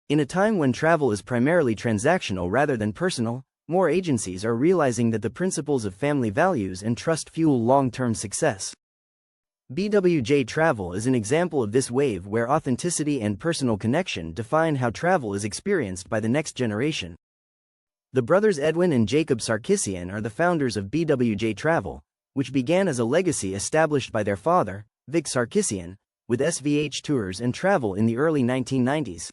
In a time when travel is primarily transactional rather than personal, more agencies are realizing that the principles of family values and trust fuel long-term success. BWJ Travel is an example of this wave where authenticity and personal connection define how travel is experienced by the next generation. The brothers Edwin and Jacob Sarkisyan are the founders of BWJ Travel, which began as a legacy established by their father, Vic Sarkisyan, with SVH Tours and Travel in the early 1990s.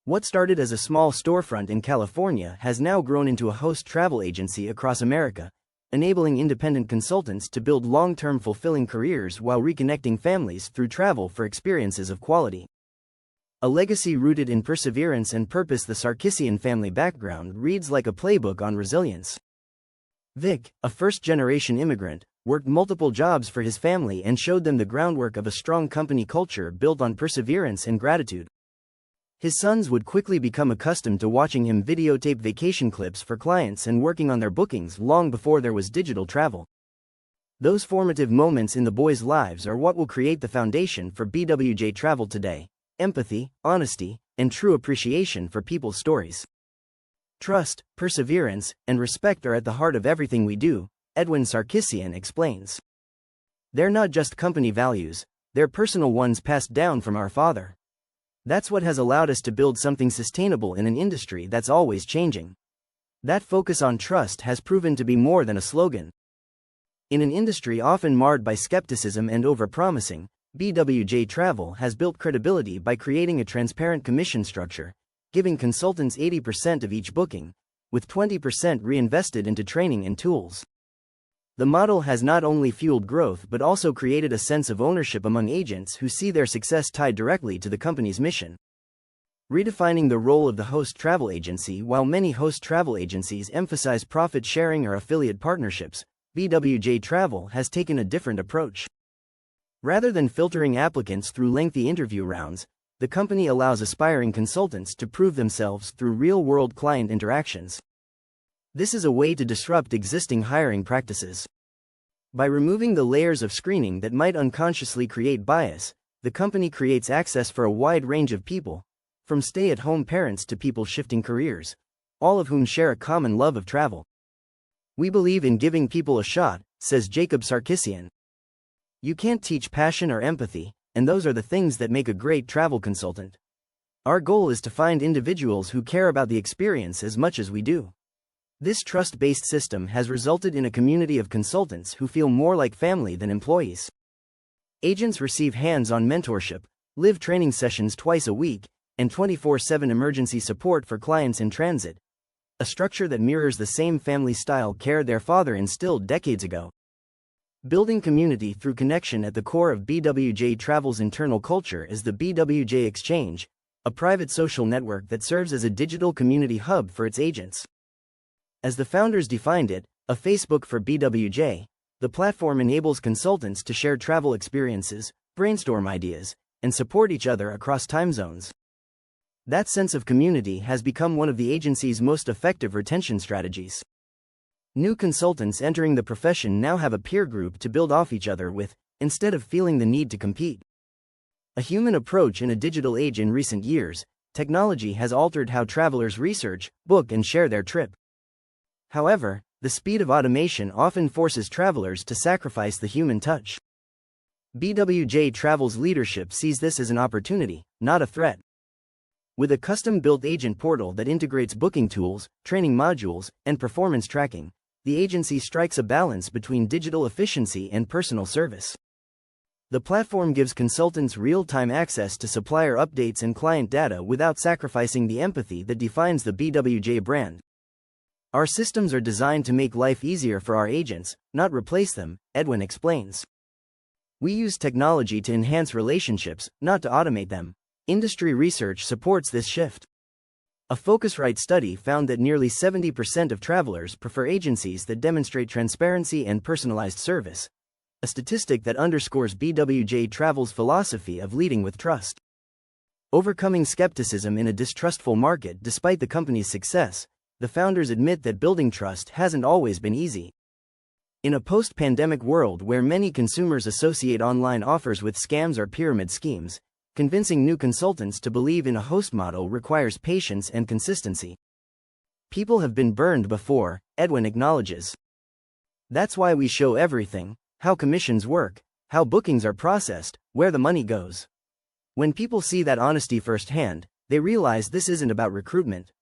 What started as a small storefront in California has now grown into a host travel agency across America, enabling independent consultants to build long-term fulfilling careers while reconnecting families through travel for experiences of quality. A legacy rooted in perseverance and purpose. The Sarkisyan family background reads like a playbook on resilience. Vic, a first-generation immigrant, worked multiple jobs for his family and showed them the groundwork of a strong company culture built on perseverance and gratitude. His sons would quickly become accustomed to watching him videotape vacation clips for clients and working on their bookings long before there was digital travel. Those formative moments in the boys' lives are what will create the foundation for BWJ Travel today: empathy, honesty, and true appreciation for people's stories. Trust, perseverance, and respect are at the heart of everything we do, Edwin Sarkisyan explains. They're not just company values, they're personal ones passed down from our father. That's what has allowed us to build something sustainable in an industry that's always changing. That focus on trust has proven to be more than a slogan. In an industry often marred by skepticism and overpromising, BWJ Travel has built credibility by creating a transparent commission structure, giving consultants 80% of each booking, with 20% reinvested into training and tools. The model has not only fueled growth but also created a sense of ownership among agents who see their success tied directly to the company's mission. Redefining the role of the host travel agency. While many host travel agencies emphasize profit sharing or affiliate partnerships, BWJ Travel has taken a different approach. Rather than filtering applicants through lengthy interview rounds, the company allows aspiring consultants to prove themselves through real-world client interactions. This is a way to disrupt existing hiring practices. By removing the layers of screening that might unconsciously create bias, the company creates access for a wide range of people, from stay-at-home parents to people shifting careers, all of whom share a common love of travel. "We believe in giving people a shot," says Jacob Sarkisyan. "You can't teach passion or empathy, and those are the things that make a great travel consultant. Our goal is to find individuals who care about the experience as much as we do." This trust-based system has resulted in a community of consultants who feel more like family than employees. Agents receive hands-on mentorship, live training sessions twice a week, and 24/7 emergency support for clients in transit, a structure that mirrors the same family-style care their father instilled decades ago. Building community through connection. At the core of BWJ Travel's internal culture is the BWJ Exchange, a private social network that serves as a digital community hub for its agents. As the founders defined it, a Facebook for BWJ, the platform enables consultants to share travel experiences, brainstorm ideas, and support each other across time zones. That sense of community has become one of the agency's most effective retention strategies. New consultants entering the profession now have a peer group to build off each other with, instead of feeling the need to compete. A human approach in a digital age. In recent years, technology has altered how travelers research, book, and share their trip. However, the speed of automation often forces travelers to sacrifice the human touch. BWJ Travel's leadership sees this as an opportunity, not a threat. With a custom-built agent portal that integrates booking tools, training modules, and performance tracking, the agency strikes a balance between digital efficiency and personal service. The platform gives consultants real-time access to supplier updates and client data without sacrificing the empathy that defines the BWJ brand. "Our systems are designed to make life easier for our agents, not replace them," Edwin explains. "We use technology to enhance relationships, not to automate them." Industry research supports this shift. A Focusrite study found that nearly 70% of travelers prefer agencies that demonstrate transparency and personalized service, a statistic that underscores BWJ Travel's philosophy of leading with trust. Overcoming skepticism in a distrustful market. Despite the company's success, the founders admit that building trust hasn't always been easy. In a post-pandemic world where many consumers associate online offers with scams or pyramid schemes, Convincing new consultants to believe in a host model requires patience and consistency. People have been burned before, Edwin acknowledges. That's why we show everything: how commissions work, how bookings are processed, where the money goes. When people see that honesty firsthand, they realize this isn't about recruitment.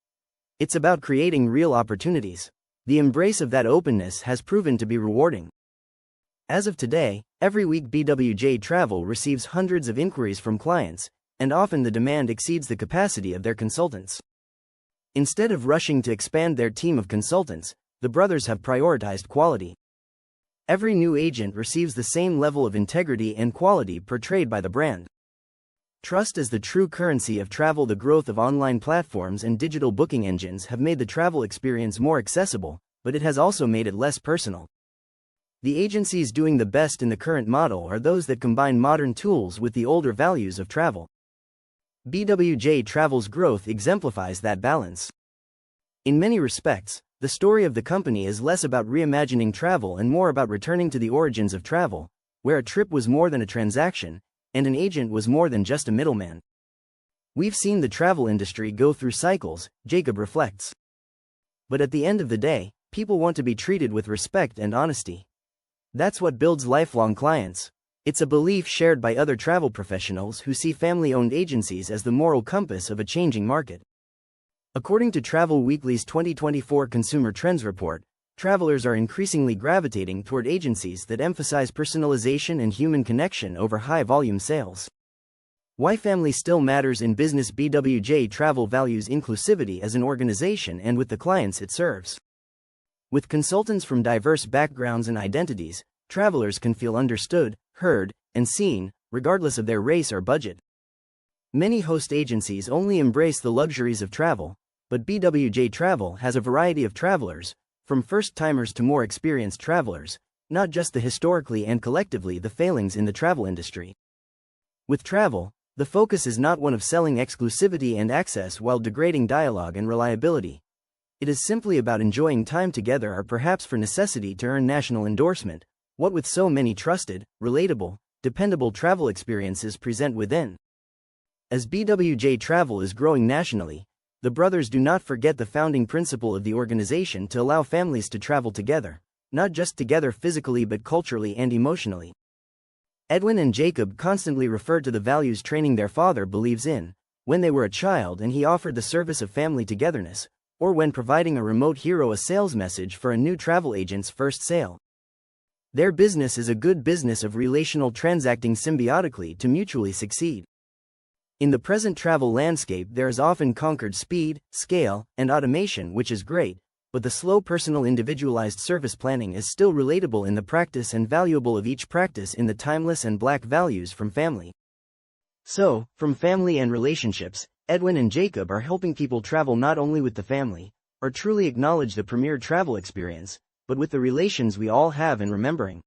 It's about creating real opportunities. The embrace of that openness has proven to be rewarding. As of today, every week BWJ Travel receives hundreds of inquiries from clients, and often the demand exceeds the capacity of their consultants. Instead of rushing to expand their team of consultants, the brothers have prioritized quality. Every new agent receives the same level of integrity and quality portrayed by the brand. Trust is the true currency of travel. The growth of online platforms and digital booking engines have made the travel experience more accessible, but it has also made it less personal. The agencies doing the best in the current model are those that combine modern tools with the older values of travel. BWJ Travel's growth exemplifies that balance. In many respects, the story of the company is less about reimagining travel and more about returning to the origins of travel, where a trip was more than a transaction, and an agent was more than just a middleman. We've seen the travel industry go through cycles, Jacob reflects. But at the end of the day, people want to be treated with respect and honesty. That's what builds lifelong clients. It's a belief shared by other travel professionals who see family-owned agencies as the moral compass of a changing market. According to Travel Weekly's 2024 Consumer Trends Report, travelers are increasingly gravitating toward agencies that emphasize personalization and human connection over high-volume sales. Why family still matters in business. BWJ Travel values inclusivity as an organization and with the clients it serves. With consultants from diverse backgrounds and identities, travelers can feel understood, heard, and seen, regardless of their race or budget. Many host agencies only embrace the luxuries of travel, but BWJ Travel has a variety of travelers, from first-timers to more experienced travelers, not just the historically and collectively the failings in the travel industry. With travel, the focus is not one of selling exclusivity and access while degrading dialogue and reliability. It is simply about enjoying time together, or perhaps for necessity to earn national endorsement, what with so many trusted, relatable, dependable travel experiences present within. As BWJ Travel is growing nationally, the brothers do not forget the founding principle of the organization to allow families to travel together, not just together physically but culturally and emotionally. Edwin and Jacob constantly refer to the values training their father believes in, when they were a child and he offered the service of family togetherness, or when providing a remote hero a sales message for a new travel agent's first sale. Their business is a good business of relational transacting symbiotically to mutually succeed. In the present travel landscape, there is often conquered speed, scale, and automation, which is great, but the slow personal individualized service planning is still relatable in the practice and valuable of each practice in the timeless and black values from family. So, from family and relationships, Edwin and Jacob are helping people travel not only with the family, or truly acknowledge the premier travel experience, but with the relations we all have in remembering.